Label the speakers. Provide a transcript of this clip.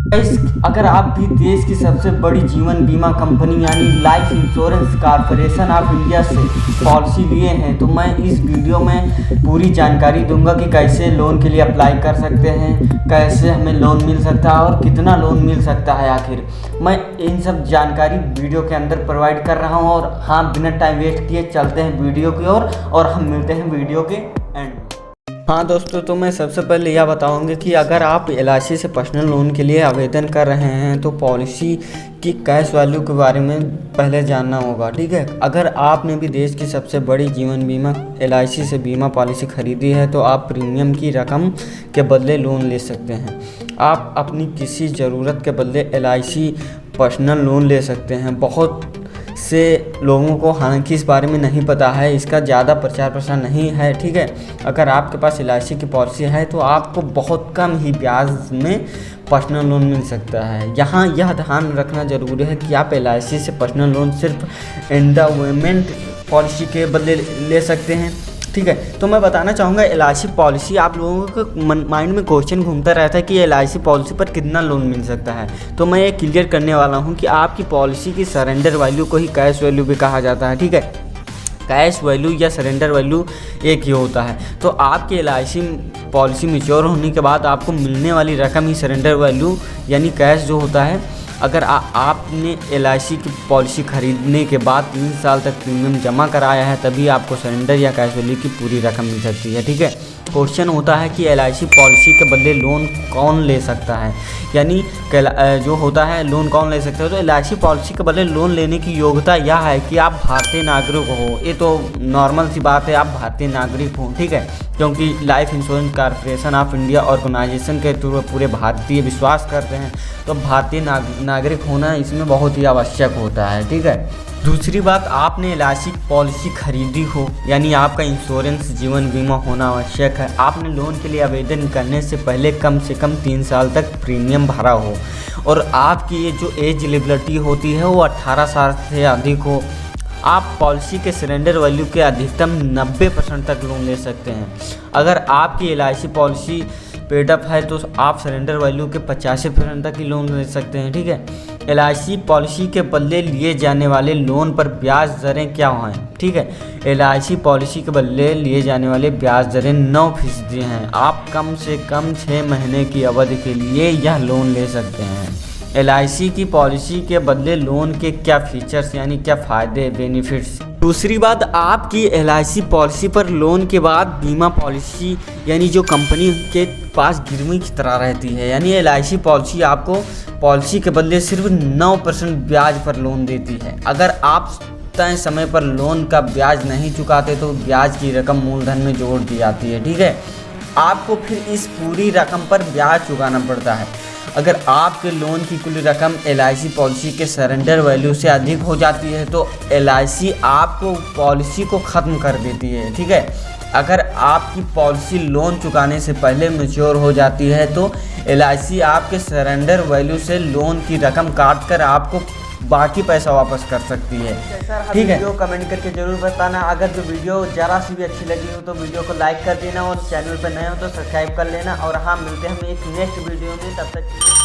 Speaker 1: Guys, अगर आप भी देश की सबसे बड़ी जीवन बीमा कंपनी यानी life insurance corporation of India से पॉलिसी लिए हैं तो मैं इस वीडियो में पूरी जानकारी दूंगा कि कैसे लोन के लिए अप्लाई कर सकते हैं, कैसे हमें लोन मिल सकता है और कितना लोन मिल सकता है। आखिर मैं इन सब जानकारी वीडियो के अंदर प्रोवाइड कर रहा हूं। और हाँ, बिना टाइम वेस्ट किए चलते हैं वीडियो की ओर और हम मिलते हैं वीडियो के एंड में। हाँ दोस्तों, तो मैं सबसे पहले यह बताऊंगा कि अगर आप LIC से पर्सनल लोन के लिए आवेदन कर रहे हैं तो पॉलिसी की कैश वैल्यू के बारे में पहले जानना होगा, ठीक है। अगर आपने भी देश की सबसे बड़ी जीवन बीमा LIC से बीमा पॉलिसी खरीदी है तो आप प्रीमियम की रकम के बदले लोन ले सकते हैं। आप अपनी किसी ज़रूरत के बदले LIC पर्सनल लोन ले सकते हैं। बहुत से लोगों को हालांकि इस बारे में नहीं पता है, इसका ज़्यादा प्रचार प्रसार नहीं है, ठीक है। अगर आपके पास LIC की पॉलिसी है तो आपको बहुत कम ही ब्याज में पर्सनल लोन मिल सकता है। यहाँ यह ध्यान रखना ज़रूरी है कि आप LIC से पर्सनल लोन सिर्फ एंडोमेंट पॉलिसी के बदले ले सकते हैं, ठीक है। तो मैं बताना चाहूँगा LIC पॉलिसी, आप लोगों के माइंड में क्वेश्चन घूमता रहता है कि LIC पॉलिसी पर कितना लोन मिल सकता है। तो मैं ये क्लियर करने वाला हूँ कि आपकी पॉलिसी की सरेंडर वैल्यू को ही कैश वैल्यू भी कहा जाता है, ठीक है। कैश वैल्यू या सरेंडर वैल्यू एक ही होता है। तो आपकी LIC पॉलिसी मैच्योर होने के बाद आपको मिलने वाली रकम ही सरेंडर वैल्यू यानी कैश जो होता है। अगर आपने LIC की पॉलिसी खरीदने के बाद 3 साल तक प्रीमियम जमा कराया है तभी आपको सरेंडर या कैश वैल्यू की पूरी रकम मिल सकती है, ठीक है। क्वेश्चन होता है कि LIC पॉलिसी के बदले लोन कौन ले सकता है, यानी जो होता है लोन कौन ले सकता है। तो LIC पॉलिसी के बदले लोन लेने की योग्यता यह है कि आप भारतीय नागरिक हो। ये तो नॉर्मल सी बात है, आप भारतीय नागरिक हो, ठीक है। क्योंकि life insurance corporation of India organisation के थ्रू पूरे भारतीय विश्वास करते हैं, तो भारतीय नागरिक होना इसमें बहुत ही आवश्यक होता है, ठीक है। दूसरी बात, आपने LIC पॉलिसी खरीदी हो यानी आपका इंश्योरेंस जीवन बीमा होना आवश्यक है। आपने लोन के लिए आवेदन करने से पहले कम से कम 3 साल तक प्रीमियम भरा हो और आपकी ये जो एज एलिजिबिलिटी होती है वो 18 साल से अधिक हो। आप पॉलिसी के सरेंडर वैल्यू के अधिकतम 90% तक लोन ले सकते हैं। अगर आपकी LIC पॉलिसी पेड अप है तो आप सरेंडर वैल्यू के 85% तक ही लोन ले सकते हैं, ठीक है। LIC पॉलिसी के बदले लिए जाने वाले लोन पर ब्याज दरें क्या हैं, ठीक है। LIC पॉलिसी के बदले लिए जाने वाले ब्याज दरें 9% हैं। आप कम से कम 6 महीने की अवधि के लिए यह लोन ले सकते हैं। LIC की पॉलिसी के बदले लोन के क्या फीचर्स यानी क्या फ़ायदे बेनिफिट्स। दूसरी बात, आपकी LIC पॉलिसी पर लोन के बाद बीमा पॉलिसी यानी जो कंपनी के पास गिरवी की तरह रहती है, यानी LIC पॉलिसी आपको पॉलिसी के बदले सिर्फ 9% ब्याज पर लोन देती है। अगर आप तय समय पर लोन का ब्याज नहीं चुकाते तो ब्याज की रकम मूलधन में जोड़ दी जाती है, ठीक है। आपको फिर इस पूरी रकम पर ब्याज चुकाना पड़ता है। अगर आपके लोन की कुल रकम LIC पॉलिसी के सरेंडर वैल्यू से अधिक हो जाती है तो LIC आपको पॉलिसी को ख़त्म कर देती है, ठीक है। अगर आपकी पॉलिसी लोन चुकाने से पहले मैच्योर हो जाती है तो LIC आपके सरेंडर वैल्यू से लोन की रकम काट कर आपको बाकी पैसा वापस कर सकती है, ठीक है। वीडियो कमेंट करके जरूर बताना। अगर जो वीडियो ज़रा सी भी अच्छी लगी हो तो वीडियो को लाइक कर देना और चैनल पर नए हो तो सब्सक्राइब कर लेना। और हाँ, मिलते हैं हम एक नेक्स्ट वीडियो में, तब तक